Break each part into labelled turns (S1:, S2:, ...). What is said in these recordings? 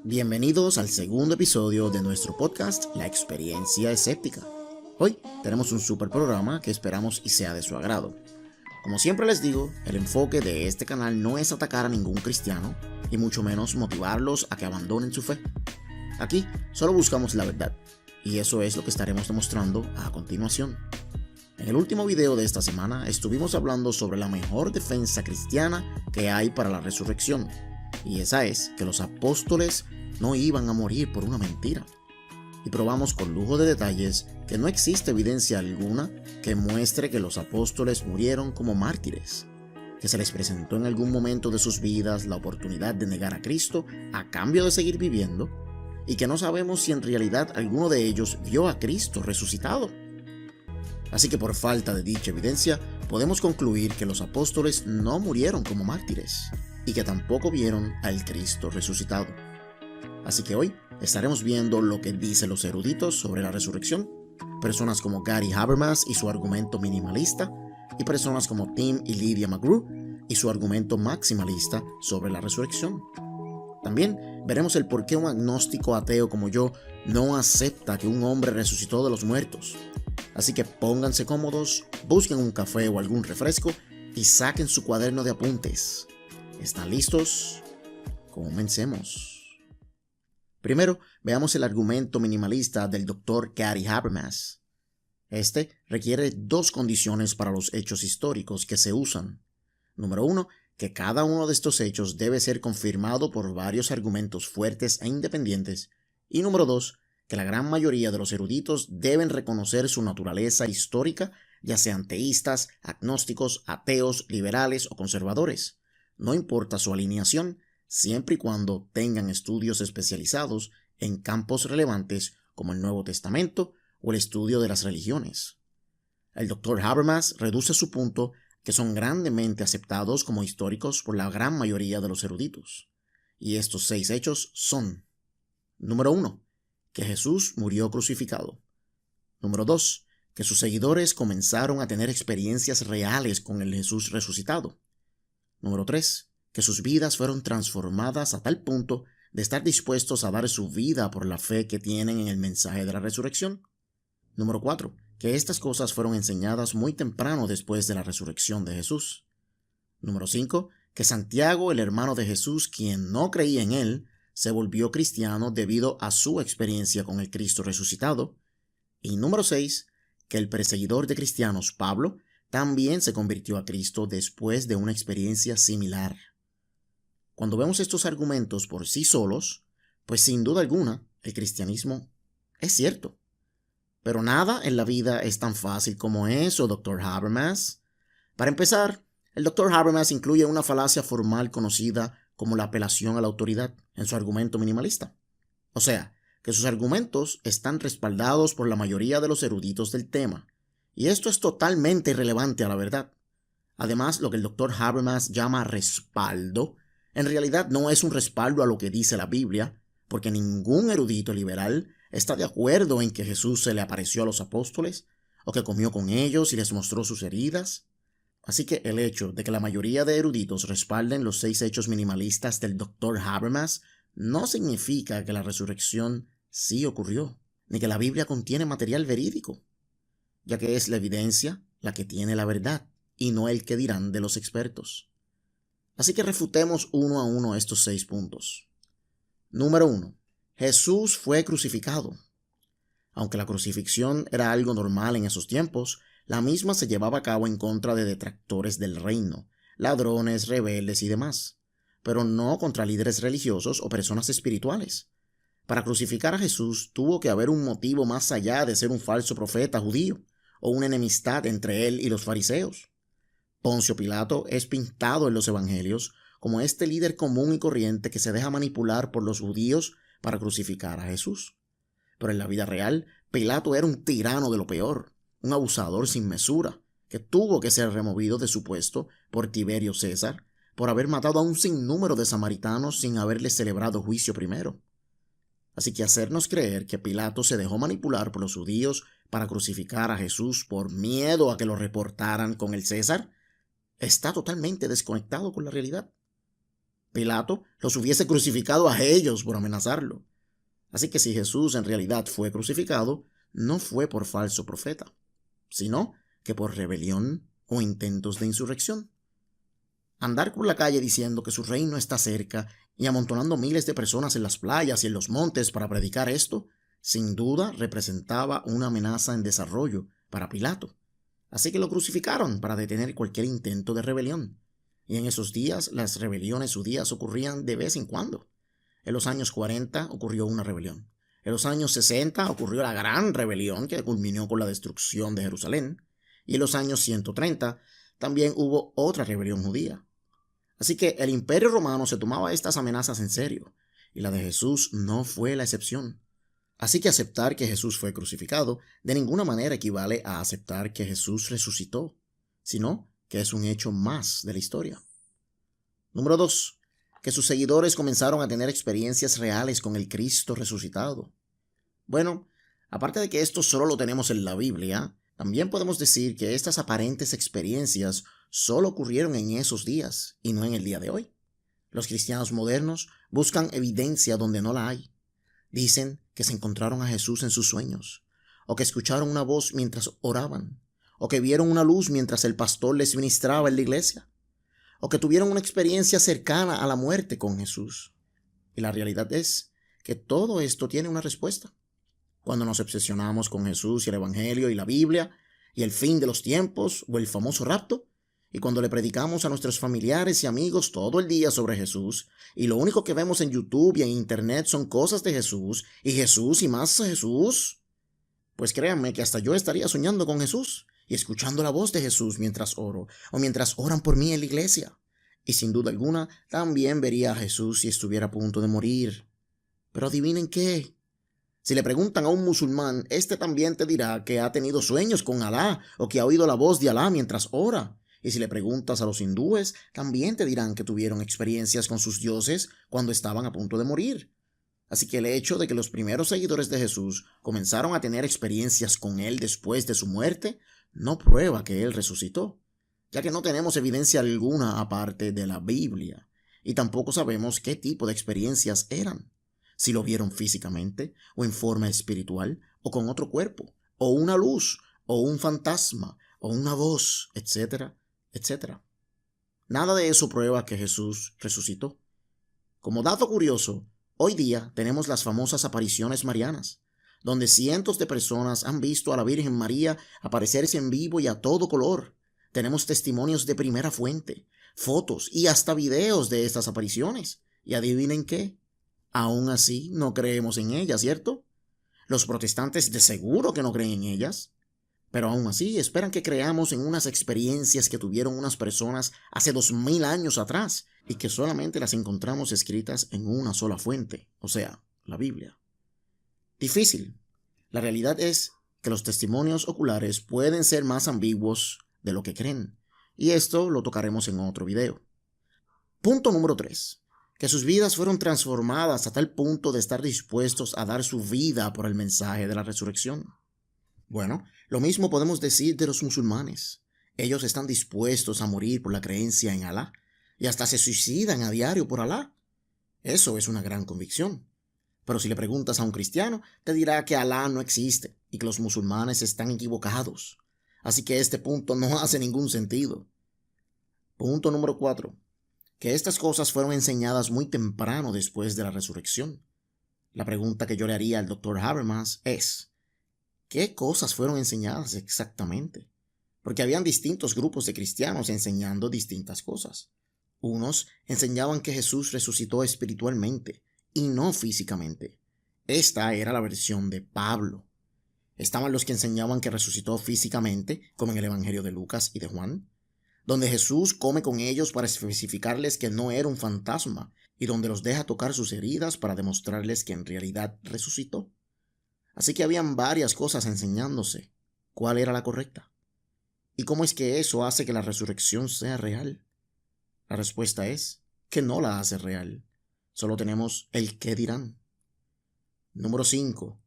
S1: Bienvenidos al segundo episodio de nuestro podcast La Experiencia Escéptica. Hoy tenemos un super programa que esperamos y sea de su agrado. Como siempre les digo, el enfoque de este canal no es atacar a ningún cristiano y mucho menos motivarlos a que abandonen su fe. Aquí solo buscamos la verdad y eso es lo que estaremos demostrando a continuación. En el último video de esta semana estuvimos hablando sobre la mejor defensa cristiana que hay para la resurrección, y esa es que los apóstoles no iban a morir por una mentira. Y probamos con lujo de detalles que no existe evidencia alguna que muestre que los apóstoles murieron como mártires, que se les presentó en algún momento de sus vidas la oportunidad de negar a Cristo a cambio de seguir viviendo, y que no sabemos si en realidad alguno de ellos vio a Cristo resucitado. Así que por falta de dicha evidencia, podemos concluir que los apóstoles no murieron como mártires y que tampoco vieron al Cristo resucitado. Así que hoy estaremos viendo lo que dicen los eruditos sobre la resurrección, personas como Gary Habermas y su argumento minimalista, y personas como Tim y Lydia McGrew y su argumento maximalista sobre la resurrección. También veremos el por qué un agnóstico ateo como yo no acepta que un hombre resucitó de los muertos. Así que pónganse cómodos, busquen un café o algún refresco y saquen su cuaderno de apuntes. ¿Están listos? Comencemos. Primero, veamos el argumento minimalista del Dr. Gary Habermas. Este requiere dos condiciones para los hechos históricos que se usan. Número 1, que cada uno de estos hechos debe ser confirmado por varios argumentos fuertes e independientes. Y número 2, que la gran mayoría de los eruditos deben reconocer su naturaleza histórica, ya sean teístas, agnósticos, ateos, liberales o conservadores. No importa su alineación, siempre y cuando tengan estudios especializados en campos relevantes como el Nuevo Testamento o el estudio de las religiones. El Dr. Habermas reduce su punto que son grandemente aceptados como históricos por la gran mayoría de los eruditos. Y estos 6 hechos son: número 1, que Jesús murió crucificado. Número 2, que sus seguidores comenzaron a tener experiencias reales con el Jesús resucitado. Número 3, que sus vidas fueron transformadas a tal punto de estar dispuestos a dar su vida por la fe que tienen en el mensaje de la resurrección. Número 4, que estas cosas fueron enseñadas muy temprano después de la resurrección de Jesús. Número 5, que Santiago, el hermano de Jesús, quien no creía en él, se volvió cristiano debido a su experiencia con el Cristo resucitado. Y número 6, que el perseguidor de cristianos, Pablo, también se convirtió a Cristo después de una experiencia similar. Cuando vemos estos argumentos por sí solos, pues sin duda alguna, el cristianismo es cierto. Pero nada en la vida es tan fácil como eso, Dr. Habermas. Para empezar, el Dr. Habermas incluye una falacia formal conocida como la apelación a la autoridad en su argumento minimalista. O sea, que sus argumentos están respaldados por la mayoría de los eruditos del tema, y esto es totalmente irrelevante a la verdad. Además, lo que el Dr. Habermas llama respaldo, en realidad no es un respaldo a lo que dice la Biblia, porque ningún erudito liberal está de acuerdo en que Jesús se le apareció a los apóstoles, o que comió con ellos y les mostró sus heridas. Así que el hecho de que la mayoría de eruditos respalden los 6 hechos minimalistas del Dr. Habermas no significa que la resurrección sí ocurrió, ni que la Biblia contiene material verídico, ya que es la evidencia la que tiene la verdad, y no el que dirán de los expertos. Así que refutemos uno a uno estos 6 puntos. Número 1. Jesús fue crucificado. Aunque la crucifixión era algo normal en esos tiempos, la misma se llevaba a cabo en contra de detractores del reino, ladrones, rebeldes y demás, pero no contra líderes religiosos o personas espirituales. Para crucificar a Jesús tuvo que haber un motivo más allá de ser un falso profeta judío o una enemistad entre él y los fariseos. Poncio Pilato es pintado en los evangelios como este líder común y corriente que se deja manipular por los judíos para crucificar a Jesús. Pero en la vida real, Pilato era un tirano de lo peor, un abusador sin mesura, que tuvo que ser removido de su puesto por Tiberio César por haber matado a un sinnúmero de samaritanos sin haberles celebrado juicio primero. Así que hacernos creer que Pilato se dejó manipular por los judíos para crucificar a Jesús por miedo a que lo reportaran con el César está totalmente desconectado con la realidad. Pilato los hubiese crucificado a ellos por amenazarlo. Así que si Jesús en realidad fue crucificado, no fue por falso profeta, sino que por rebelión o intentos de insurrección. Andar por la calle diciendo que su reino está cerca y amontonando miles de personas en las playas y en los montes para predicar esto, sin duda representaba una amenaza en desarrollo para Pilato. Así que lo crucificaron para detener cualquier intento de rebelión. Y en esos días las rebeliones judías ocurrían de vez en cuando. En los años 40 ocurrió una rebelión. En los años 60 ocurrió la gran rebelión que culminó con la destrucción de Jerusalén. Y en los años 130 también hubo otra rebelión judía. Así que el Imperio Romano se tomaba estas amenazas en serio, y la de Jesús no fue la excepción. Así que aceptar que Jesús fue crucificado de ninguna manera equivale a aceptar que Jesús resucitó, sino que es un hecho más de la historia. Número 2. Que sus seguidores comenzaron a tener experiencias reales con el Cristo resucitado. Bueno, aparte de que esto solo lo tenemos en la Biblia, también podemos decir que estas aparentes experiencias solo ocurrieron en esos días y no en el día de hoy. Los cristianos modernos buscan evidencia donde no la hay. Dicen que se encontraron a Jesús en sus sueños, o que escucharon una voz mientras oraban, o que vieron una luz mientras el pastor les ministraba en la iglesia, o que tuvieron una experiencia cercana a la muerte con Jesús. Y la realidad es que todo esto tiene una respuesta. Cuando nos obsesionamos con Jesús y el Evangelio y la Biblia y el fin de los tiempos o el famoso rapto, y cuando le predicamos a nuestros familiares y amigos todo el día sobre Jesús, y lo único que vemos en YouTube y en Internet son cosas de Jesús y más Jesús, pues créanme que hasta yo estaría soñando con Jesús y escuchando la voz de Jesús mientras oro o mientras oran por mí en la iglesia. Y sin duda alguna también vería a Jesús si estuviera a punto de morir. Pero adivinen qué. Si le preguntan a un musulmán, este también te dirá que ha tenido sueños con Alá o que ha oído la voz de Alá mientras ora. Y si le preguntas a los hindúes, también te dirán que tuvieron experiencias con sus dioses cuando estaban a punto de morir. Así que el hecho de que los primeros seguidores de Jesús comenzaron a tener experiencias con él después de su muerte, no prueba que él resucitó, ya que no tenemos evidencia alguna aparte de la Biblia, y tampoco sabemos qué tipo de experiencias eran. Si lo vieron físicamente, o en forma espiritual, o con otro cuerpo, o una luz, o un fantasma, o una voz, etcétera, etcétera. Nada de eso prueba que Jesús resucitó. Como dato curioso, hoy día tenemos las famosas apariciones marianas, donde cientos de personas han visto a la Virgen María aparecerse en vivo y a todo color. Tenemos testimonios de primera fuente, fotos y hasta videos de estas apariciones. ¿Y adivinen qué? Aún así no creemos en ellas, ¿cierto? Los protestantes de seguro que no creen en ellas. Pero aún así esperan que creamos en unas experiencias que tuvieron unas personas hace 2000 años atrás y que solamente las encontramos escritas en una sola fuente, o sea, la Biblia. Difícil. La realidad es que los testimonios oculares pueden ser más ambiguos de lo que creen, y esto lo tocaremos en otro video. Punto número 3. Que sus vidas fueron transformadas a tal punto de estar dispuestos a dar su vida por el mensaje de la resurrección. Bueno, lo mismo podemos decir de los musulmanes. Ellos están dispuestos a morir por la creencia en Alá y hasta se suicidan a diario por Alá. Eso es una gran convicción. Pero si le preguntas a un cristiano, te dirá que Alá no existe y que los musulmanes están equivocados. Así que este punto no hace ningún sentido. Punto número 4. Que estas cosas fueron enseñadas muy temprano después de la resurrección. La pregunta que yo le haría al Dr. Habermas es: ¿qué cosas fueron enseñadas exactamente? Porque habían distintos grupos de cristianos enseñando distintas cosas. Unos enseñaban que Jesús resucitó espiritualmente y no físicamente. Esta era la versión de Pablo. Estaban los que enseñaban que resucitó físicamente, como en el Evangelio de Lucas y de Juan, donde Jesús come con ellos para especificarles que no era un fantasma y donde los deja tocar sus heridas para demostrarles que en realidad resucitó. Así que habían varias cosas enseñándose. ¿Cuál era la correcta? ¿Y cómo es que eso hace que la resurrección sea real? La respuesta es que no la hace real. Solo tenemos el qué dirán. Número 5.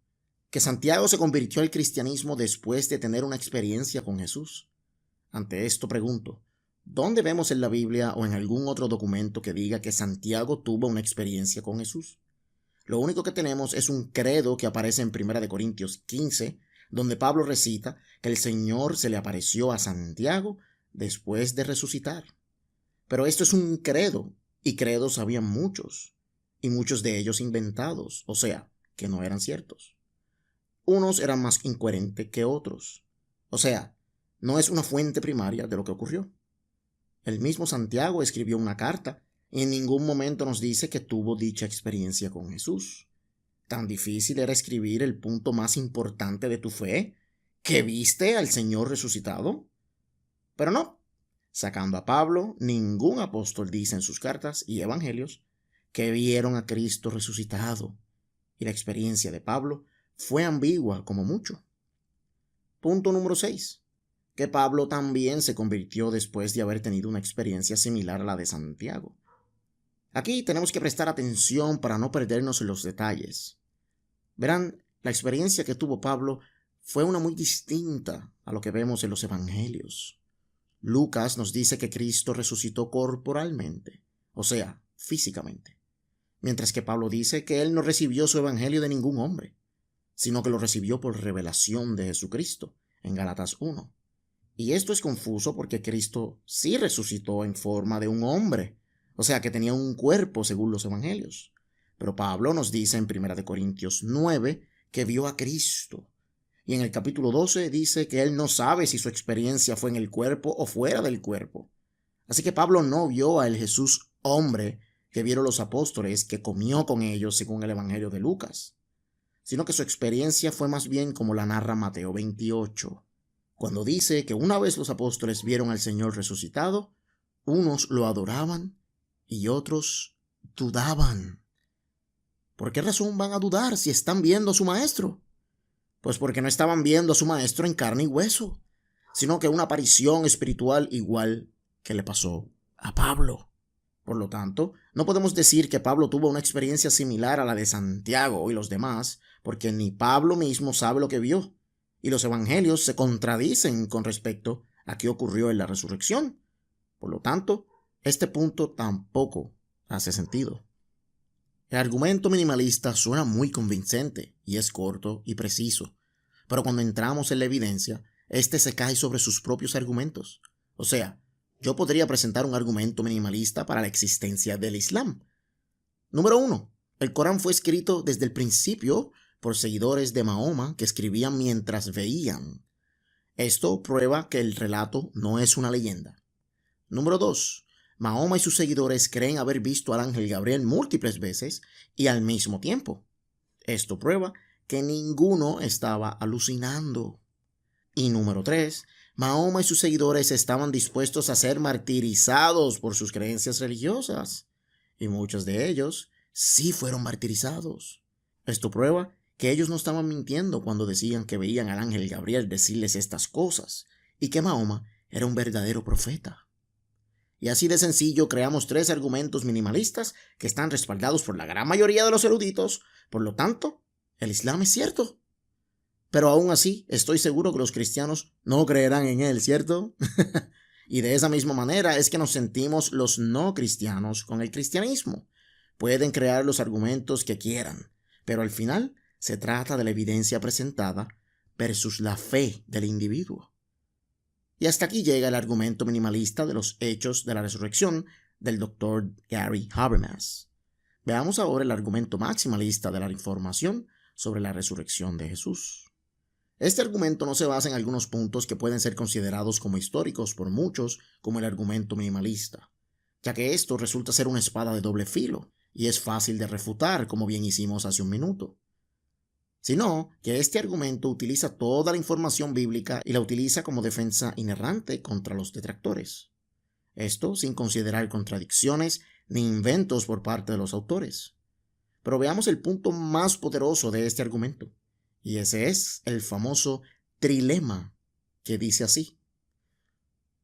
S1: Que Santiago se convirtió al cristianismo después de tener una experiencia con Jesús. Ante esto pregunto, ¿Dónde vemos en la Biblia o en algún otro documento que diga que Santiago tuvo una experiencia con Jesús? Lo único que tenemos es un credo que aparece en 1 Corintios 15, donde Pablo recita que el Señor se le apareció a Santiago después de resucitar. Pero esto es un credo, y credos había muchos, y muchos de ellos inventados, o sea, que no eran ciertos. Unos eran más incoherentes que otros, o sea, no es una fuente primaria de lo que ocurrió. El mismo Santiago escribió una carta y en ningún momento nos dice que tuvo dicha experiencia con Jesús. ¿Tan difícil era escribir el punto más importante de tu fe, que viste al Señor resucitado? Pero no. Sacando a Pablo, ningún apóstol dice en sus cartas y evangelios que vieron a Cristo resucitado, y la experiencia de Pablo fue ambigua como mucho. Punto número 6. Que Pablo también se convirtió después de haber tenido una experiencia similar a la de Santiago. Aquí tenemos que prestar atención para no perdernos en los detalles. Verán, la experiencia que tuvo Pablo fue una muy distinta a lo que vemos en los evangelios. Lucas nos dice que Cristo resucitó corporalmente, o sea, físicamente, mientras que Pablo dice que él no recibió su evangelio de ningún hombre, sino que lo recibió por revelación de Jesucristo, en Gálatas 1. Y esto es confuso porque Cristo sí resucitó en forma de un hombre, o sea que tenía un cuerpo según los evangelios. Pero Pablo nos dice en 1 Corintios 9 que vio a Cristo. Y en el capítulo 12 dice que él no sabe si su experiencia fue en el cuerpo o fuera del cuerpo. Así que Pablo no vio al Jesús hombre que vieron los apóstoles, que comió con ellos según el evangelio de Lucas, sino que su experiencia fue más bien como la narra Mateo 28. Cuando dice que una vez los apóstoles vieron al Señor resucitado, unos lo adoraban y otros dudaban. ¿Por qué razón van a dudar si están viendo a su maestro? Pues porque no estaban viendo a su maestro en carne y hueso, sino que una aparición espiritual igual que le pasó a Pablo. Por lo tanto, no podemos decir que Pablo tuvo una experiencia similar a la de Santiago y los demás, porque ni Pablo mismo sabe lo que vio, y los evangelios se contradicen con respecto a qué ocurrió en la resurrección. Por lo tanto, este punto tampoco hace sentido. El argumento minimalista suena muy convincente y es corto y preciso, pero cuando entramos en la evidencia, este se cae sobre sus propios argumentos. O sea, yo podría presentar un argumento minimalista para la existencia del Islam. Número 1. El Corán fue escrito desde el principio por seguidores de Mahoma que escribían mientras veían. Esto prueba que el relato no es una leyenda. Número 2. Mahoma y sus seguidores creen haber visto al ángel Gabriel múltiples veces y al mismo tiempo. Esto prueba que ninguno estaba alucinando. Y número 3. Mahoma y sus seguidores estaban dispuestos a ser martirizados por sus creencias religiosas. Y muchos de ellos sí fueron martirizados. Esto prueba que ellos no estaban mintiendo cuando decían que veían al ángel Gabriel decirles estas cosas y que Mahoma era un verdadero profeta. Y así de sencillo creamos 3 argumentos minimalistas que están respaldados por la gran mayoría de los eruditos. Por lo tanto, el Islam es cierto. Pero aún así, estoy seguro que los cristianos no creerán en él, ¿cierto? Y de esa misma manera es que nos sentimos los no cristianos con el cristianismo. Pueden crear los argumentos que quieran, pero al final se trata de la evidencia presentada versus la fe del individuo. Y hasta aquí llega el argumento minimalista de los hechos de la resurrección del Dr. Gary Habermas. Veamos ahora el argumento maximalista de la información sobre la resurrección de Jesús. Este argumento no se basa en algunos puntos que pueden ser considerados como históricos por muchos como el argumento minimalista, ya que esto resulta ser una espada de doble filo y es fácil de refutar, como bien hicimos hace un minuto. Sino que este argumento utiliza toda la información bíblica y la utiliza como defensa inerrante contra los detractores. Esto sin considerar contradicciones ni inventos por parte de los autores. Pero veamos el punto más poderoso de este argumento, y ese es el famoso trilema, que dice así.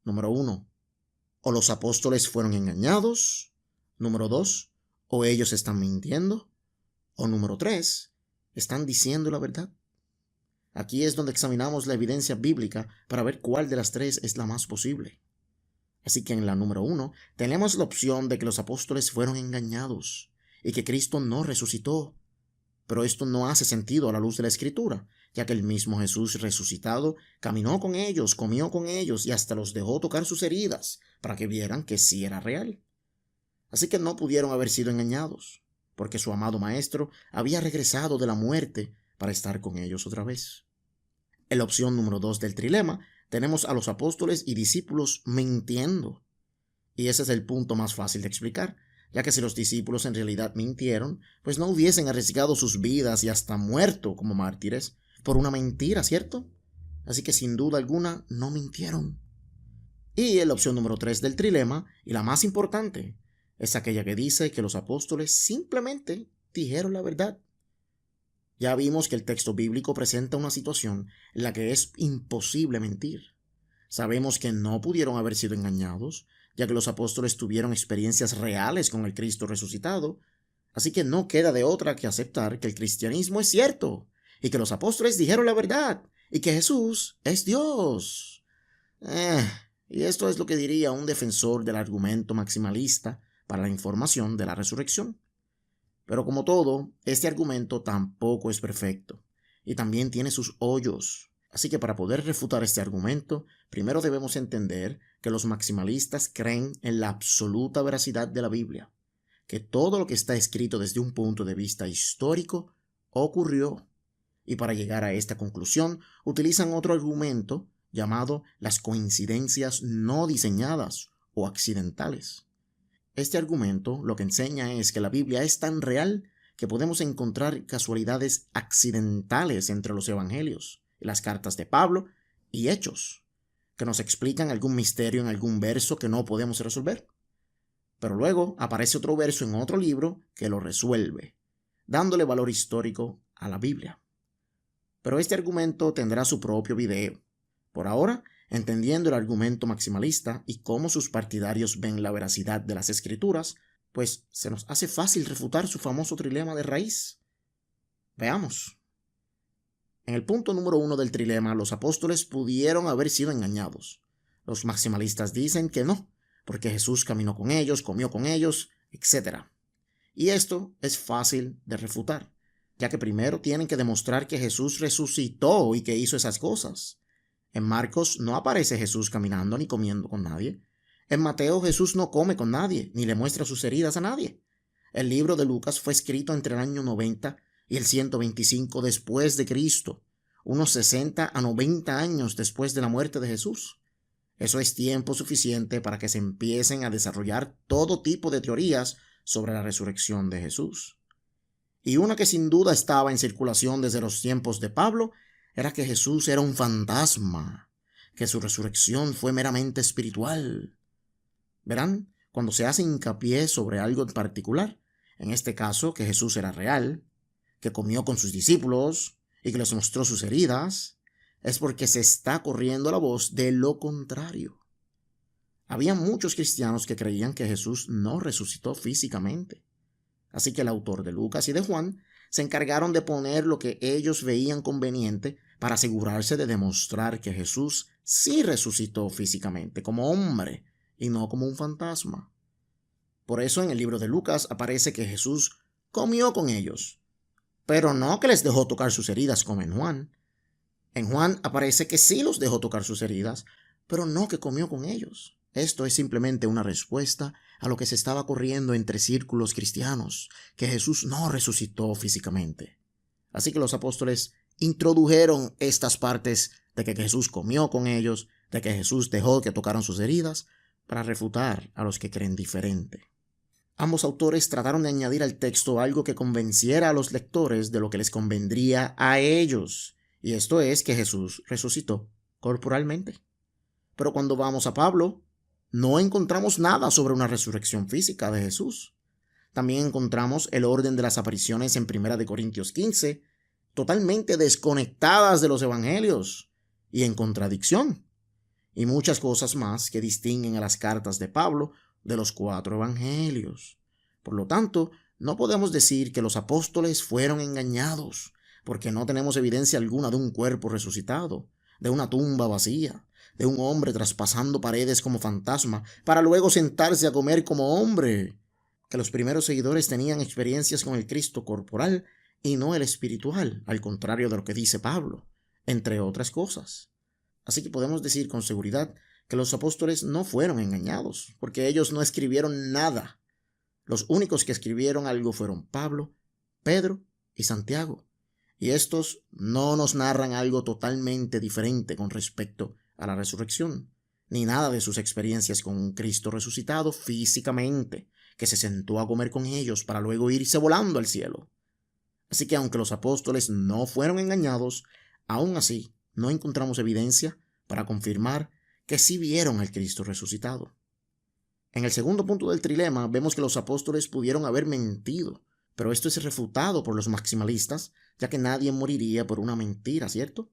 S1: Número 1. O los apóstoles fueron engañados. Número 2. O ellos están mintiendo. O número 3. ¿Están diciendo la verdad? Aquí es donde examinamos la evidencia bíblica para ver cuál de las 3 es la más posible. Así que en la número 1 tenemos la opción de que los apóstoles fueron engañados y que Cristo no resucitó. Pero esto no hace sentido a la luz de la Escritura, ya que el mismo Jesús resucitado caminó con ellos, comió con ellos y hasta los dejó tocar sus heridas para que vieran que sí era real. Así que no pudieron haber sido engañados, porque su amado Maestro había regresado de la muerte para estar con ellos otra vez. En la opción número 2 del trilema tenemos a los apóstoles y discípulos mintiendo. Y ese es el punto más fácil de explicar, ya que si los discípulos en realidad mintieron, pues no hubiesen arriesgado sus vidas y hasta muerto como mártires por una mentira, ¿cierto? Así que sin duda alguna no mintieron. Y en la opción número 3 del trilema, y la más importante, es aquella que dice que los apóstoles simplemente dijeron la verdad. Ya vimos que el texto bíblico presenta una situación en la que es imposible mentir. Sabemos que no pudieron haber sido engañados, ya que los apóstoles tuvieron experiencias reales con el Cristo resucitado, así que no queda de otra que aceptar que el cristianismo es cierto, y que los apóstoles dijeron la verdad, y que Jesús es Dios. Y esto es lo que diría un defensor del argumento maximalista para la información de la resurrección. Pero como todo, este argumento tampoco es perfecto, y también tiene sus hoyos. Así que para poder refutar este argumento, primero debemos entender que los maximalistas creen en la absoluta veracidad de la Biblia, que todo lo que está escrito desde un punto de vista histórico ocurrió. Y para llegar a esta conclusión, utilizan otro argumento llamado las coincidencias no diseñadas o accidentales. Este argumento lo que enseña es que la Biblia es tan real que podemos encontrar casualidades accidentales entre los evangelios, las cartas de Pablo y Hechos, que nos explican algún misterio en algún verso que no podemos resolver. Pero luego aparece otro verso en otro libro que lo resuelve, dándole valor histórico a la Biblia. Pero este argumento tendrá su propio video. Por ahora, entendiendo el argumento maximalista y cómo sus partidarios ven la veracidad de las Escrituras, pues se nos hace fácil refutar su famoso trilema de raíz. Veamos. En el punto número 1 del trilema, los apóstoles pudieron haber sido engañados. Los maximalistas dicen que no, porque Jesús caminó con ellos, comió con ellos, etc. Y esto es fácil de refutar, ya que primero tienen que demostrar que Jesús resucitó y que hizo esas cosas. En Marcos no aparece Jesús caminando ni comiendo con nadie. En Mateo Jesús no come con nadie, ni le muestra sus heridas a nadie. El libro de Lucas fue escrito entre el año 90 y el 125 después de Cristo, unos 60 a 90 años después de la muerte de Jesús. Eso es tiempo suficiente para que se empiecen a desarrollar todo tipo de teorías sobre la resurrección de Jesús. Y una que sin duda estaba en circulación desde los tiempos de Pablo era que Jesús era un fantasma, que su resurrección fue meramente espiritual. Verán, cuando se hace hincapié sobre algo en particular, en este caso que Jesús era real, que comió con sus discípulos y que les mostró sus heridas, es porque se está corriendo la voz de lo contrario. Había muchos cristianos que creían que Jesús no resucitó físicamente. Así que el autor de Lucas y de Juan se encargaron de poner lo que ellos veían conveniente para asegurarse de demostrar que Jesús sí resucitó físicamente, como hombre, y no como un fantasma. Por eso en el libro de Lucas aparece que Jesús comió con ellos, pero no que les dejó tocar sus heridas como en Juan. En Juan aparece que sí los dejó tocar sus heridas, pero no que comió con ellos. Esto es simplemente una respuesta a lo que se estaba corriendo entre círculos cristianos, que Jesús no resucitó físicamente. Así que los apóstoles introdujeron estas partes de que Jesús comió con ellos, de que Jesús dejó que tocaran sus heridas, para refutar a los que creen diferente. Ambos autores trataron de añadir al texto algo que convenciera a los lectores de lo que les convendría a ellos, y esto es que Jesús resucitó corporalmente. Pero cuando vamos a Pablo, no encontramos nada sobre una resurrección física de Jesús. También encontramos el orden de las apariciones en 1 Corintios 15, totalmente desconectadas de los evangelios y en contradicción, y muchas cosas más que distinguen a las cartas de Pablo de los 4 evangelios. Por lo tanto, no podemos decir que los apóstoles fueron engañados, porque no tenemos evidencia alguna de un cuerpo resucitado, de una tumba vacía, de un hombre traspasando paredes como fantasma para luego sentarse a comer como hombre. Que los primeros seguidores tenían experiencias con el Cristo corporal y no el espiritual, al contrario de lo que dice Pablo, entre otras cosas. Así que podemos decir con seguridad que los apóstoles no fueron engañados, porque ellos no escribieron nada. Los únicos que escribieron algo fueron Pablo, Pedro y Santiago. Y estos no nos narran algo totalmente diferente con respecto a la resurrección, ni nada de sus experiencias con un Cristo resucitado físicamente, que se sentó a comer con ellos para luego irse volando al cielo. Así que aunque los apóstoles no fueron engañados, aún así no encontramos evidencia para confirmar que sí vieron al Cristo resucitado. En el segundo punto del trilema vemos que los apóstoles pudieron haber mentido, pero esto es refutado por los maximalistas, ya que nadie moriría por una mentira, ¿cierto?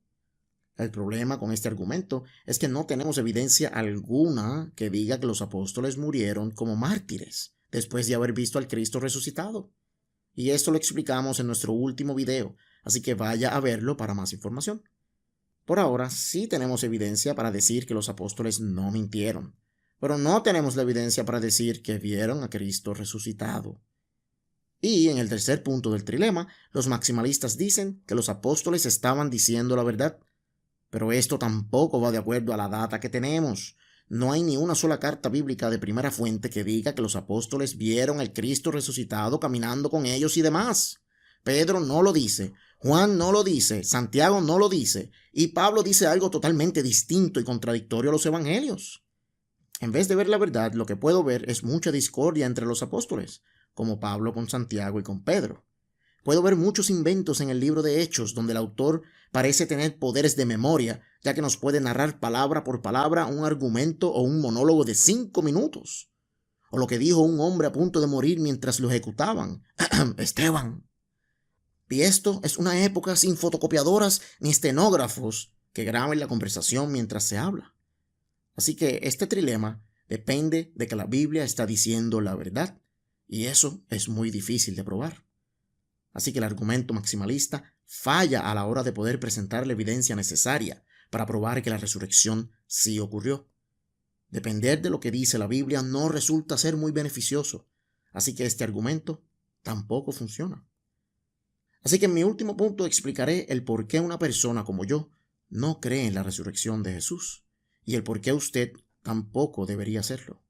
S1: El problema con este argumento es que no tenemos evidencia alguna que diga que los apóstoles murieron como mártires después de haber visto al Cristo resucitado. Y esto lo explicamos en nuestro último video, así que vaya a verlo para más información. Por ahora sí tenemos evidencia para decir que los apóstoles no mintieron, pero no tenemos la evidencia para decir que vieron a Cristo resucitado. Y en el tercer punto del trilema, los maximalistas dicen que los apóstoles estaban diciendo la verdad. Pero esto tampoco va de acuerdo a la data que tenemos. No hay ni una sola carta bíblica de primera fuente que diga que los apóstoles vieron al Cristo resucitado caminando con ellos y demás. Pedro no lo dice, Juan no lo dice, Santiago no lo dice, y Pablo dice algo totalmente distinto y contradictorio a los evangelios. En vez de ver la verdad, lo que puedo ver es mucha discordia entre los apóstoles, como Pablo con Santiago y con Pedro. Puedo ver muchos inventos en el libro de Hechos donde el autor parece tener poderes de memoria, ya que nos puede narrar palabra por palabra un argumento o un monólogo de 5 minutos. O lo que dijo un hombre a punto de morir mientras lo ejecutaban. Esteban. Y esto es una época sin fotocopiadoras ni estenógrafos que graben la conversación mientras se habla. Así que este trilema depende de que la Biblia está diciendo la verdad, y eso es muy difícil de probar. Así que el argumento maximalista falla a la hora de poder presentar la evidencia necesaria para probar que la resurrección sí ocurrió. Depender de lo que dice la Biblia no resulta ser muy beneficioso, así que este argumento tampoco funciona. Así que en mi último punto explicaré el por qué una persona como yo no cree en la resurrección de Jesús y el por qué usted tampoco debería hacerlo.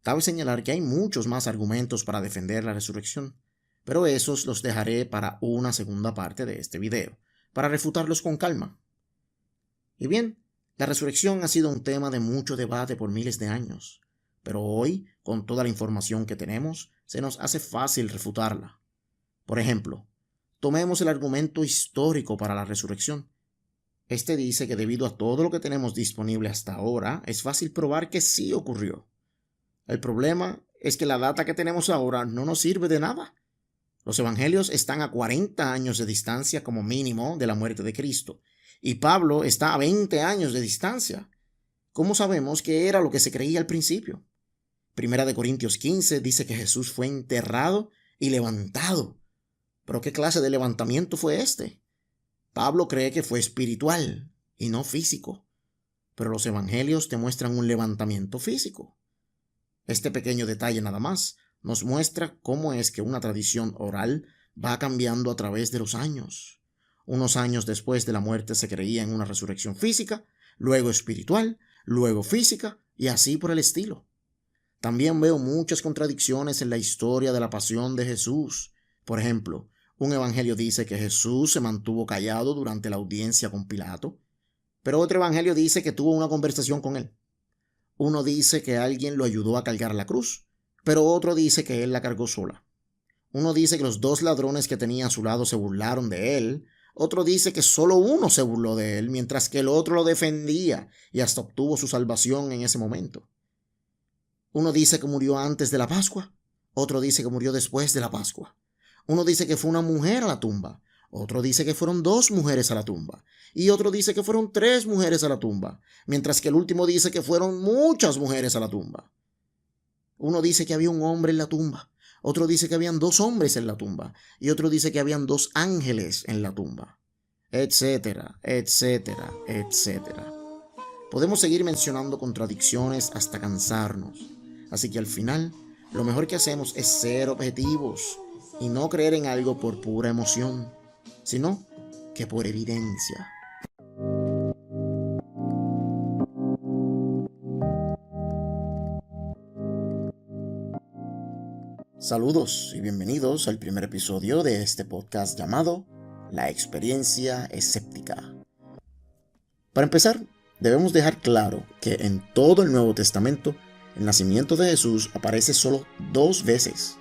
S1: Cabe señalar que hay muchos más argumentos para defender la resurrección, pero esos los dejaré para una segunda parte de este video, para refutarlos con calma. Y bien, la resurrección ha sido un tema de mucho debate por miles de años, pero hoy, con toda la información que tenemos, se nos hace fácil refutarla. Por ejemplo, tomemos el argumento histórico para la resurrección. Este dice que debido a todo lo que tenemos disponible hasta ahora, es fácil probar que sí ocurrió. El problema es que la data que tenemos ahora no nos sirve de nada. Los evangelios están a 40 años de distancia como mínimo de la muerte de Cristo, y Pablo está a 20 años de distancia. ¿Cómo sabemos qué era lo que se creía al principio? Primera de Corintios 15 dice que Jesús fue enterrado y levantado. ¿Pero qué clase de levantamiento fue este? Pablo cree que fue espiritual y no físico, pero los evangelios te muestran un levantamiento físico. Este pequeño detalle nada más nos muestra cómo es que una tradición oral va cambiando a través de los años. Unos años después de la muerte se creía en una resurrección física, luego espiritual, luego física y así por el estilo. También veo muchas contradicciones en la historia de la pasión de Jesús. Por ejemplo, un evangelio dice que Jesús se mantuvo callado durante la audiencia con Pilato, pero otro evangelio dice que tuvo una conversación con él. Uno dice que alguien lo ayudó a cargar la cruz, pero otro dice que él la cargó sola. Uno dice que los 2 ladrones que tenía a su lado se burlaron de él, otro dice que solo uno se burló de él, mientras que el otro lo defendía y hasta obtuvo su salvación en ese momento. Uno dice que murió antes de la Pascua, otro dice que murió después de la Pascua. Uno dice que fue una mujer a la tumba, otro dice que fueron 2 mujeres a la tumba, y otro dice que fueron 3 mujeres a la tumba, mientras que el último dice que fueron muchas mujeres a la tumba. Uno dice que había un hombre en la tumba, otro dice que habían 2 hombres en la tumba, y otro dice que habían 2 ángeles en la tumba, etcétera, etcétera, etcétera. podemos seguir mencionando contradicciones hasta cansarnos. Así que al final, lo mejor que hacemos es ser objetivos y no creer en algo por pura emoción, sino que por evidencia. Saludos y bienvenidos al primer episodio de este podcast llamado La experiencia escéptica. Para empezar, debemos dejar claro que en todo el Nuevo Testamento, el nacimiento de Jesús aparece solo 2 veces,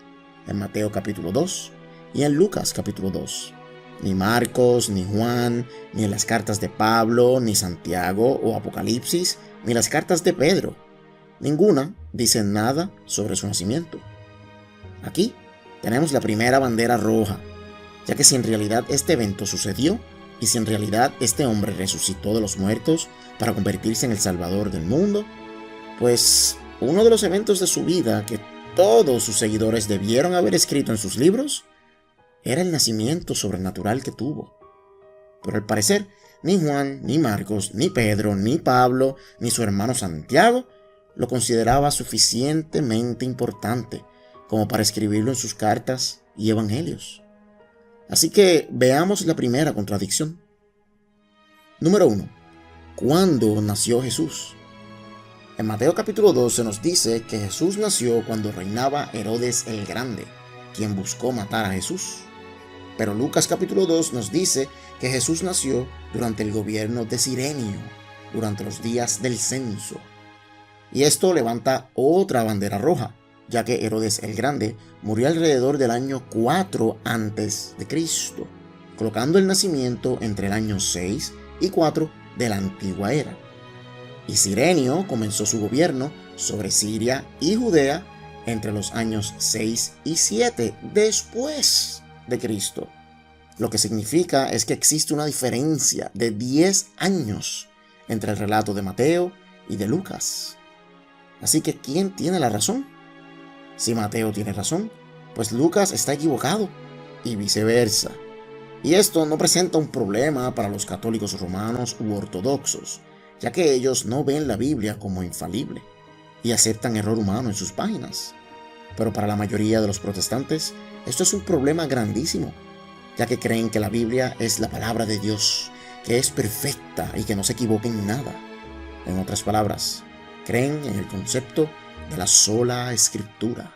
S1: en Mateo capítulo 2 y en Lucas capítulo 2. Ni Marcos, ni Juan, ni en las cartas de Pablo, ni Santiago o Apocalipsis, ni las cartas de Pedro. Ninguna dice nada sobre su nacimiento. Aquí tenemos la primera bandera roja, ya que si en realidad este evento sucedió y si en realidad este hombre resucitó de los muertos para convertirse en el Salvador del mundo, pues uno de los eventos de su vida que todos sus seguidores debieron haber escrito en sus libros era el nacimiento sobrenatural que tuvo. Pero al parecer, ni Juan, ni Marcos, ni Pedro, ni Pablo, ni su hermano Santiago lo consideraba suficientemente importante como para escribirlo en sus cartas y evangelios. Así que veamos la primera contradicción. Número 1. ¿Cuándo nació Jesús? En Mateo capítulo 2 se nos dice que Jesús nació cuando reinaba Herodes el Grande, quien buscó matar a Jesús. Pero Lucas capítulo 2 nos dice que Jesús nació durante el gobierno de Cirenio, durante los días del censo. Y esto levanta otra bandera roja, ya que Herodes el Grande murió alrededor del año 4 a.C., colocando el nacimiento entre el año 6 y 4 de la antigua era. Y Cirenio comenzó su gobierno sobre Siria y Judea entre los años 6 y 7 después de Cristo. Lo que significa es que existe una diferencia de 10 años entre el relato de Mateo y de Lucas. Así que, ¿quién tiene la razón? Si Mateo tiene razón, pues Lucas está equivocado, y viceversa. Y esto no presenta un problema para los católicos romanos u ortodoxos, ya que ellos no ven la Biblia como infalible y aceptan error humano en sus páginas. Pero para la mayoría de los protestantes, esto es un problema grandísimo, ya que creen que la Biblia es la palabra de Dios, que es perfecta y que no se equivoca en nada. En otras palabras, creen en el concepto de la sola escritura.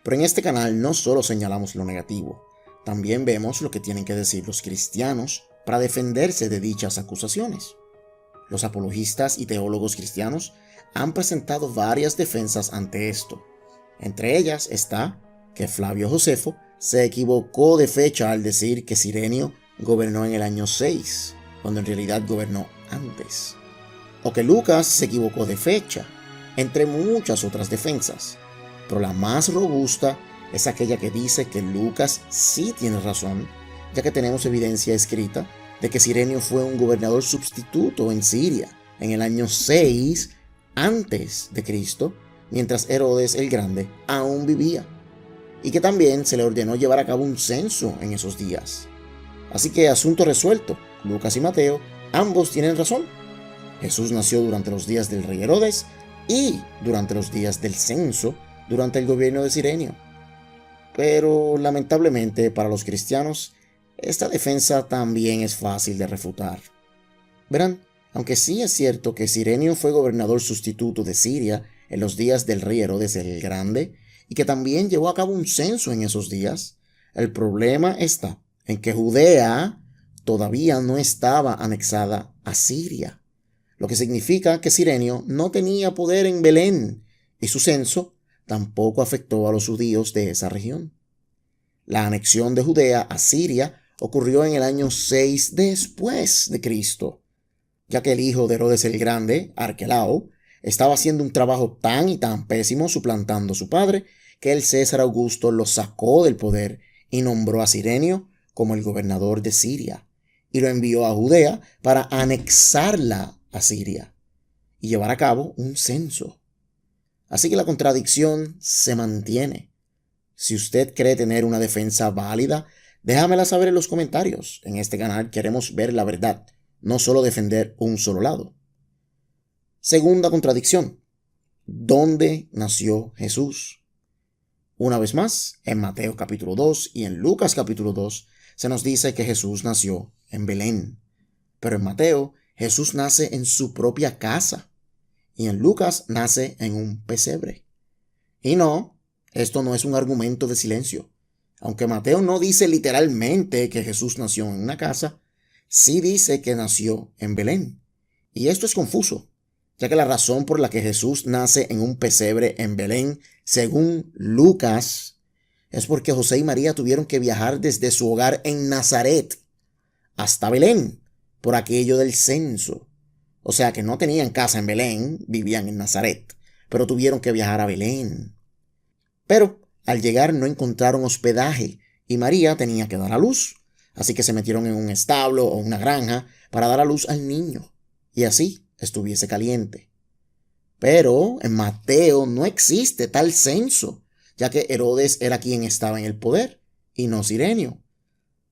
S1: Pero en este canal no solo señalamos lo negativo, también vemos lo que tienen que decir los cristianos para defenderse de dichas acusaciones. Los apologistas y teólogos cristianos han presentado varias defensas ante esto. Entre ellas está que Flavio Josefo se equivocó de fecha al decir que Cirenio gobernó en el año 6, cuando en realidad gobernó antes. O que Lucas se equivocó de fecha, entre muchas otras defensas. Pero la más robusta es aquella que dice que Lucas sí tiene razón, ya que tenemos evidencia escrita de que Cirenio fue un gobernador sustituto en Siria en el año 6 antes de Cristo, mientras Herodes el Grande aún vivía, y que también se le ordenó llevar a cabo un censo en esos días. Así que asunto resuelto, Lucas y Mateo ambos tienen razón. Jesús nació durante los días del rey Herodes y durante los días del censo, durante el gobierno de Cirenio. Pero lamentablemente para los cristianos, esta defensa también es fácil de refutar. Verán, aunque sí es cierto que Cirenio fue gobernador sustituto de Siria en los días del rey Herodes el Grande, y que también llevó a cabo un censo en esos días, el problema está en que Judea todavía no estaba anexada a Siria, lo que significa que Cirenio no tenía poder en Belén, y su censo tampoco afectó a los judíos de esa región. La anexión de Judea a Siria ocurrió en el año 6 después de Cristo, ya que el hijo de Herodes el Grande, Arquelao, estaba haciendo un trabajo tan y tan pésimo suplantando a su padre, que el César Augusto lo sacó del poder y nombró a Cirenio como el gobernador de Siria, y lo envió a Judea para anexarla a Siria y llevar a cabo un censo. Así que la contradicción se mantiene. Si usted cree tener una defensa válida, déjamela saber en los comentarios. En este canal queremos ver la verdad, no solo defender un solo lado. Segunda contradicción. ¿Dónde nació Jesús? Una vez más, en Mateo capítulo 2 y en Lucas capítulo 2 se nos dice que Jesús nació en Belén. Pero en Mateo, Jesús nace en su propia casa y en Lucas nace en un pesebre. Y no, esto no es un argumento de silencio. Aunque Mateo no dice literalmente que Jesús nació en una casa, sí dice que nació en Belén. Y esto es confuso, ya que la razón por la que Jesús nace en un pesebre en Belén, según Lucas, es porque José y María tuvieron que viajar desde su hogar en Nazaret hasta Belén, por aquello del censo. O sea que no tenían casa en Belén, vivían en Nazaret, pero tuvieron que viajar a Belén. Pero al llegar no encontraron hospedaje y María tenía que dar a luz, así que se metieron en un establo o una granja para dar a luz al niño, y así estuviese caliente. Pero en Mateo no existe tal censo, ya que Herodes era quien estaba en el poder, y no Cirenio.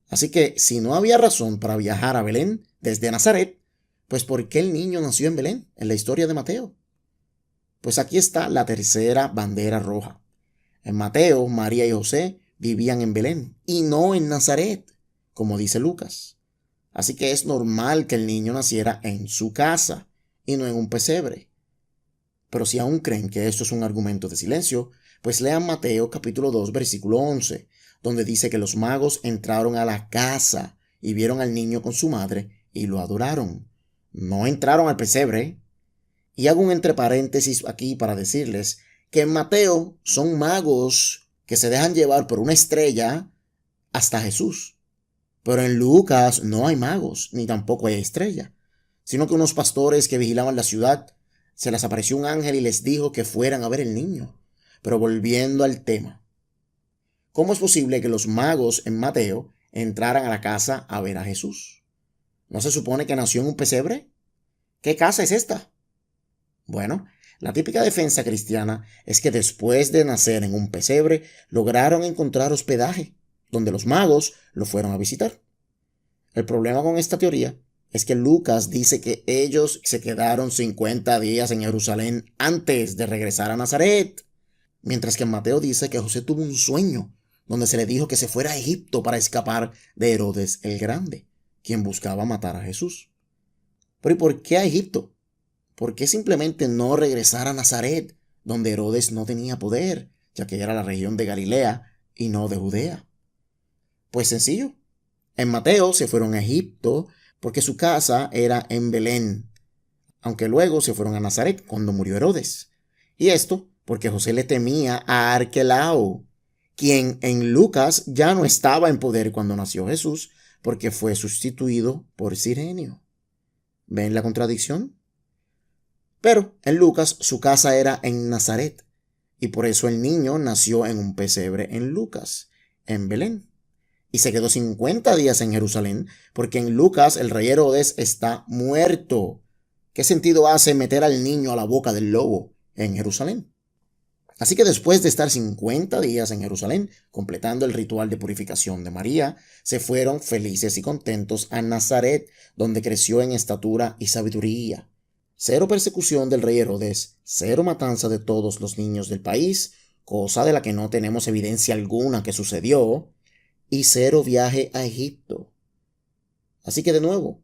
S1: Así que si no había razón para viajar a Belén desde Nazaret, pues ¿por qué el niño nació en Belén en la historia de Mateo? Pues aquí está la tercera bandera roja. En Mateo, María y José vivían en Belén y no en Nazaret, como dice Lucas. Así que es normal que el niño naciera en su casa y no en un pesebre. Pero si aún creen que esto es un argumento de silencio, pues lean Mateo capítulo 2 versículo 11, donde dice que los magos entraron a la casa y vieron al niño con su madre y lo adoraron. No entraron al pesebre. Y hago un entre paréntesis aquí para decirles que en Mateo son magos que se dejan llevar por una estrella hasta Jesús. Pero en Lucas no hay magos, ni tampoco hay estrella, sino que unos pastores que vigilaban la ciudad, se les apareció un ángel y les dijo que fueran a ver el niño. Pero volviendo al tema, ¿cómo es posible que los magos en Mateo entraran a la casa a ver a Jesús? ¿No se supone que nació en un pesebre? ¿Qué casa es esta? Bueno, la típica defensa cristiana es que después de nacer en un pesebre, lograron encontrar hospedaje, donde los magos lo fueron a visitar. El problema con esta teoría es que Lucas dice que ellos se quedaron 50 días en Jerusalén antes de regresar a Nazaret, mientras que Mateo dice que José tuvo un sueño donde se le dijo que se fuera a Egipto para escapar de Herodes el Grande, quien buscaba matar a Jesús. Pero ¿y por qué a Egipto? ¿Por qué simplemente no regresar a Nazaret, donde Herodes no tenía poder, ya que era la región de Galilea y no de Judea? Pues sencillo. En Mateo se fueron a Egipto porque su casa era en Belén, aunque luego se fueron a Nazaret cuando murió Herodes. Y esto porque José le temía a Arquelao, quien en Lucas ya no estaba en poder cuando nació Jesús, porque fue sustituido por Cirenio. ¿Ven la contradicción? Pero en Lucas su casa era en Nazaret, y por eso el niño nació en un pesebre en Lucas, en Belén. Y se quedó 50 días en Jerusalén, porque en Lucas el rey Herodes está muerto. ¿Qué sentido hace meter al niño a la boca del lobo en Jerusalén? Así que después de estar 50 días en Jerusalén, completando el ritual de purificación de María, se fueron felices y contentos a Nazaret, donde creció en estatura y sabiduría. Cero persecución del rey Herodes, cero matanza de todos los niños del país, cosa de la que no tenemos evidencia alguna que sucedió, y cero viaje a Egipto. Así que de nuevo,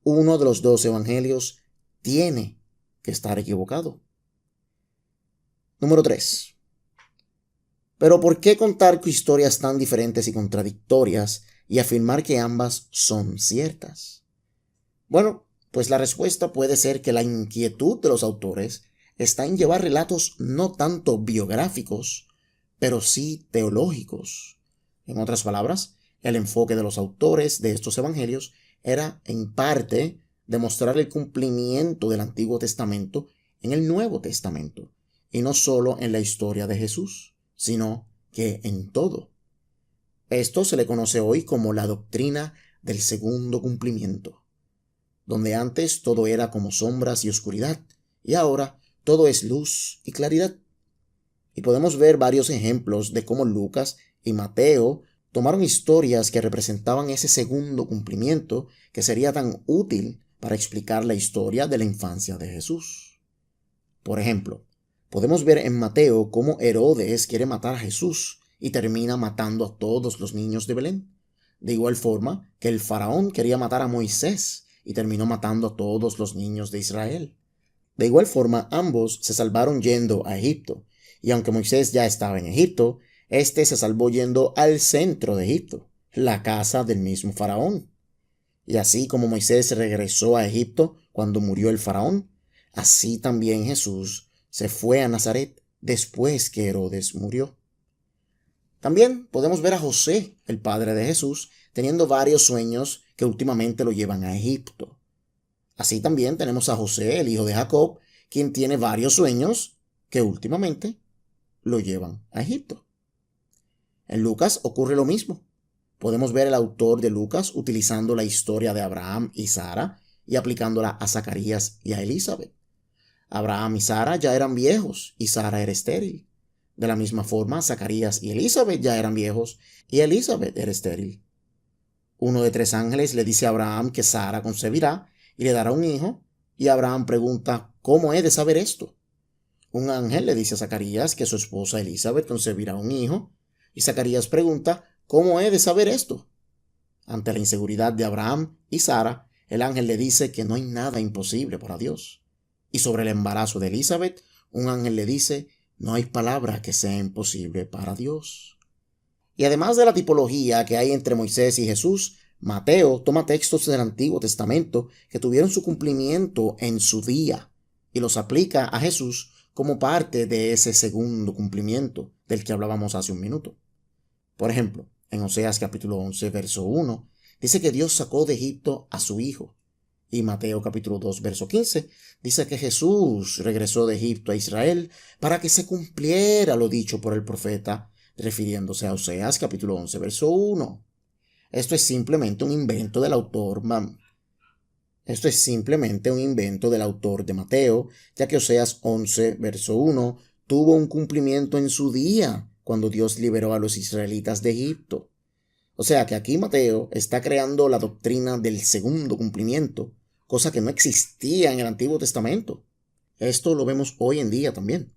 S1: uno de los dos evangelios tiene que estar equivocado. Número 3. Pero ¿por qué contar historias tan diferentes y contradictorias y afirmar que ambas son ciertas? Bueno, pues la respuesta puede ser que la inquietud de los autores está en llevar relatos no tanto biográficos, pero sí teológicos. En otras palabras, el enfoque de los autores de estos evangelios era, en parte, demostrar el cumplimiento del Antiguo Testamento en el Nuevo Testamento, y no solo en la historia de Jesús, sino que en todo. Esto se le conoce hoy como la doctrina del segundo cumplimiento, donde antes todo era como sombras y oscuridad, y ahora todo es luz y claridad. Y podemos ver varios ejemplos de cómo Lucas y Mateo tomaron historias que representaban ese segundo cumplimiento que sería tan útil para explicar la historia de la infancia de Jesús. Por ejemplo, podemos ver en Mateo cómo Herodes quiere matar a Jesús y termina matando a todos los niños de Belén. De igual forma que el faraón quería matar a Moisés y terminó matando a todos los niños de Israel. De igual forma, ambos se salvaron yendo a Egipto, y aunque Moisés ya estaba en Egipto, éste se salvó yendo al centro de Egipto, la casa del mismo faraón. Y así como Moisés regresó a Egipto cuando murió el faraón, así también Jesús se fue a Nazaret después que Herodes murió. También podemos ver a José, el padre de Jesús, teniendo varios sueños que últimamente lo llevan a Egipto. Así también tenemos a José, el hijo de Jacob, quien tiene varios sueños que últimamente lo llevan a Egipto. En Lucas ocurre lo mismo. Podemos ver al autor de Lucas utilizando la historia de Abraham y Sara y aplicándola a Zacarías y a Elizabeth. Abraham y Sara ya eran viejos y Sara era estéril. De la misma forma, Zacarías y Elizabeth ya eran viejos y Elizabeth era estéril. Uno de 3 ángeles le dice a Abraham que Sara concebirá y le dará un hijo, y Abraham pregunta, ¿cómo he de saber esto? Un ángel le dice a Zacarías que su esposa Elizabeth concebirá un hijo, y Zacarías pregunta, ¿cómo he de saber esto? Ante la inseguridad de Abraham y Sara, el ángel le dice que no hay nada imposible para Dios. Y sobre el embarazo de Elizabeth, un ángel le dice, no hay palabra que sea imposible para Dios. Y además de la tipología que hay entre Moisés y Jesús, Mateo toma textos del Antiguo Testamento que tuvieron su cumplimiento en su día y los aplica a Jesús como parte de ese segundo cumplimiento del que hablábamos hace un minuto. Por ejemplo, en Oseas capítulo 11, verso 1, dice que Dios sacó de Egipto a su hijo. Y Mateo capítulo 2, verso 15, dice que Jesús regresó de Egipto a Israel para que se cumpliera lo dicho por el profeta, refiriéndose a Oseas capítulo 11, verso 1. Esto es simplemente un invento del autor de Mateo, ya que Oseas 11, verso 1, tuvo un cumplimiento en su día, cuando Dios liberó a los israelitas de Egipto. O sea que aquí Mateo está creando la doctrina del segundo cumplimiento, cosa que no existía en el Antiguo Testamento. Esto lo vemos hoy en día también.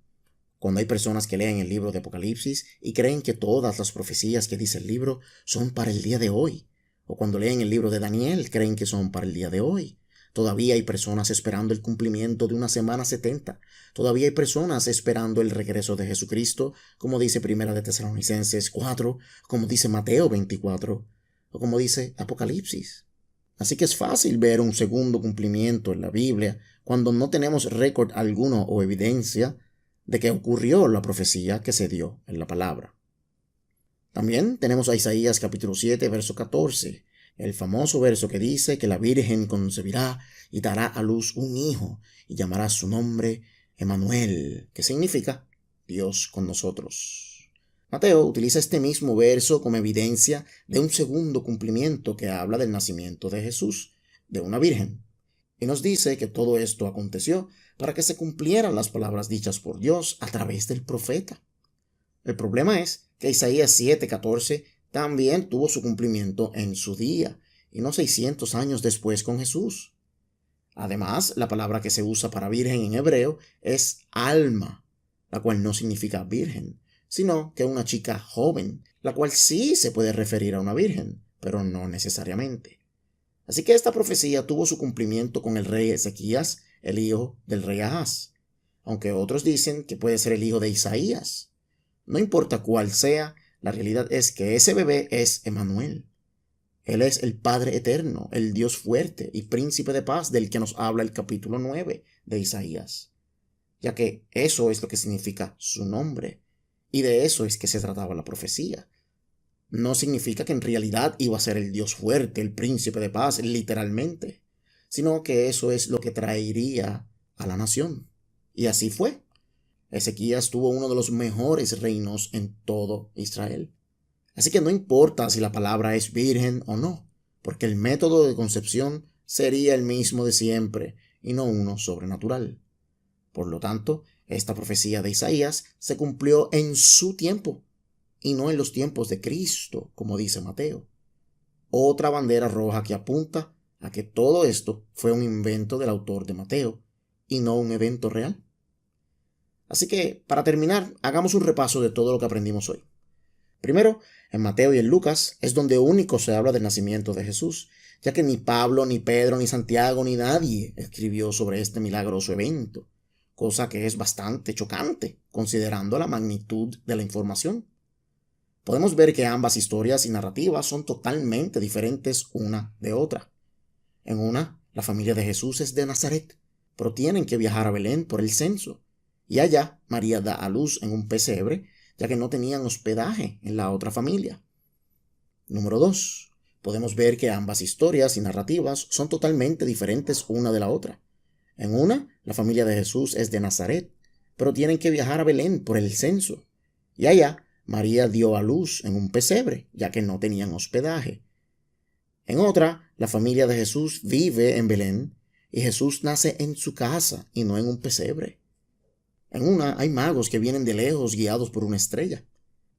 S1: Cuando hay personas que leen el libro de Apocalipsis y creen que todas las profecías que dice el libro son para el día de hoy, o cuando leen el libro de Daniel creen que son para el día de hoy. Todavía hay personas esperando el cumplimiento de una semana 70. Todavía hay personas esperando el regreso de Jesucristo, como dice Primera de Tesalonicenses 4, como dice Mateo 24, o como dice Apocalipsis. Así que es fácil ver un segundo cumplimiento en la Biblia cuando no tenemos récord alguno o evidencia de que ocurrió la profecía que se dio en la palabra. También tenemos a Isaías capítulo 7, verso 14, el famoso verso que dice que la Virgen concebirá y dará a luz un hijo y llamará su nombre Emmanuel, que significa Dios con nosotros. Mateo utiliza este mismo verso como evidencia de un segundo cumplimiento que habla del nacimiento de Jesús, de una virgen, y nos dice que todo esto aconteció para que se cumplieran las palabras dichas por Dios a través del profeta. El problema es que Isaías 7:14 también tuvo su cumplimiento en su día, y no 600 años después con Jesús. Además, la palabra que se usa para virgen en hebreo es alma, la cual no significa virgen, sino que una chica joven, la cual sí se puede referir a una virgen, pero no necesariamente. Así que esta profecía tuvo su cumplimiento con el rey Ezequías, el hijo del rey Ahaz, aunque otros dicen que puede ser el hijo de Isaías. No importa cuál sea, la realidad es que ese bebé es Emmanuel. Él es el Padre eterno, el Dios fuerte y príncipe de paz del que nos habla el capítulo 9 de Isaías, ya que eso es lo que significa su nombre, y de eso es que se trataba la profecía. No significa que en realidad iba a ser el Dios fuerte, el príncipe de paz, literalmente, sino que eso es lo que traería a la nación. Y así fue. Ezequías tuvo uno de los mejores reinos en todo Israel. Así que no importa si la palabra es virgen o no, porque el método de concepción sería el mismo de siempre y no uno sobrenatural. Por lo tanto, esta profecía de Isaías se cumplió en su tiempo y no en los tiempos de Cristo, como dice Mateo. Otra bandera roja que apunta a que todo esto fue un invento del autor de Mateo y no un evento real. Así que, para terminar, hagamos un repaso de todo lo que aprendimos hoy. Primero, en Mateo y en Lucas es donde único se habla del nacimiento de Jesús, ya que ni Pablo, ni Pedro, ni Santiago, ni nadie escribió sobre este milagroso evento, cosa que es bastante chocante, considerando la magnitud de la información. Podemos ver que ambas historias y narrativas son totalmente diferentes una de otra. En una, la familia de Jesús es de Nazaret, pero tienen que viajar a Belén por el censo, y allá María da a luz en un pesebre, ya que no tenían hospedaje en la otra familia. Número 2. Podemos ver que ambas historias y narrativas son totalmente diferentes una de la otra. En una, la familia de Jesús es de Nazaret, pero tienen que viajar a Belén por el censo, y allá María dio a luz en un pesebre, ya que no tenían hospedaje. En otra, la familia de Jesús vive en Belén, y Jesús nace en su casa y no en un pesebre. En una hay magos que vienen de lejos guiados por una estrella.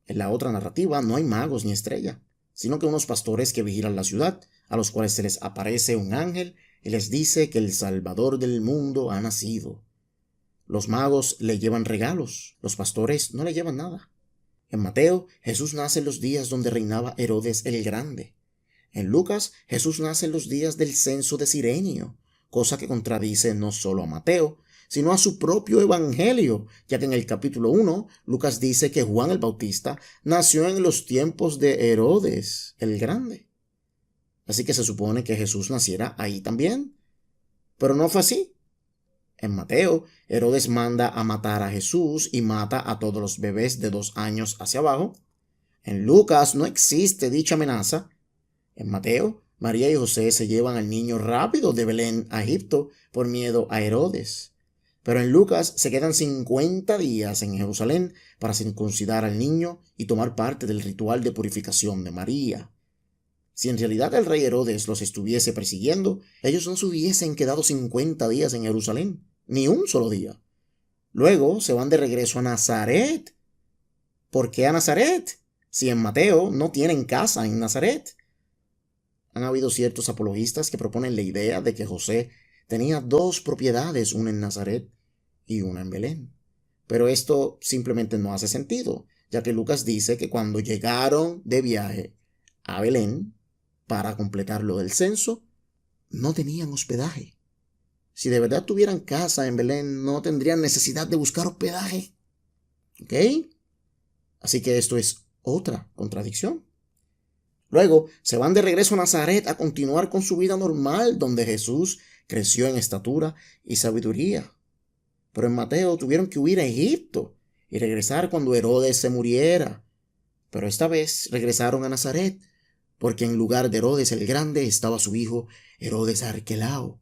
S1: En la otra narrativa no hay magos ni estrella, sino que unos pastores que vigilan la ciudad, a los cuales se les aparece un ángel y les dice que el Salvador del mundo ha nacido. Los magos le llevan regalos, los pastores no le llevan nada. En Mateo, Jesús nace en los días donde reinaba Herodes el Grande. En Lucas, Jesús nace en los días del censo de Cirenio, cosa que contradice no solo a Mateo, sino a su propio evangelio, ya que en el capítulo 1, Lucas dice que Juan el Bautista nació en los tiempos de Herodes el Grande. Así que se supone que Jesús naciera ahí también. Pero no fue así. En Mateo, Herodes manda a matar a Jesús y mata a todos los bebés de 2 años hacia abajo. En Lucas no existe dicha amenaza. En Mateo, María y José se llevan al niño rápido de Belén a Egipto por miedo a Herodes. Pero en Lucas se quedan 50 días en Jerusalén para circuncidar al niño y tomar parte del ritual de purificación de María. Si en realidad el rey Herodes los estuviese persiguiendo, ellos no se hubiesen quedado 50 días en Jerusalén, ni un solo día. Luego se van de regreso a Nazaret. ¿Por qué a Nazaret? Si en Mateo no tienen casa en Nazaret. Han habido ciertos apologistas que proponen la idea de que José tenía 2 propiedades, una en Nazaret y una en Belén. Pero esto simplemente no hace sentido, ya que Lucas dice que cuando llegaron de viaje a Belén para completar lo del censo, no tenían hospedaje. Si de verdad tuvieran casa en Belén, no tendrían necesidad de buscar hospedaje. ¿Ok? Así que esto es otra contradicción. Luego se van de regreso a Nazaret a continuar con su vida normal, donde Jesús creció en estatura y sabiduría. Pero en Mateo tuvieron que huir a Egipto y regresar cuando Herodes se muriera. Pero esta vez regresaron a Nazaret, porque en lugar de Herodes el Grande estaba su hijo Herodes Arquelao,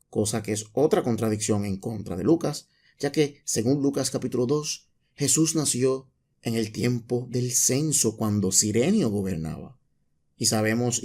S1: cosa que es otra contradicción en contra de Lucas, ya que, según Lucas capítulo 2, Jesús nació en el tiempo del censo cuando Cirenio gobernaba. Y sabemos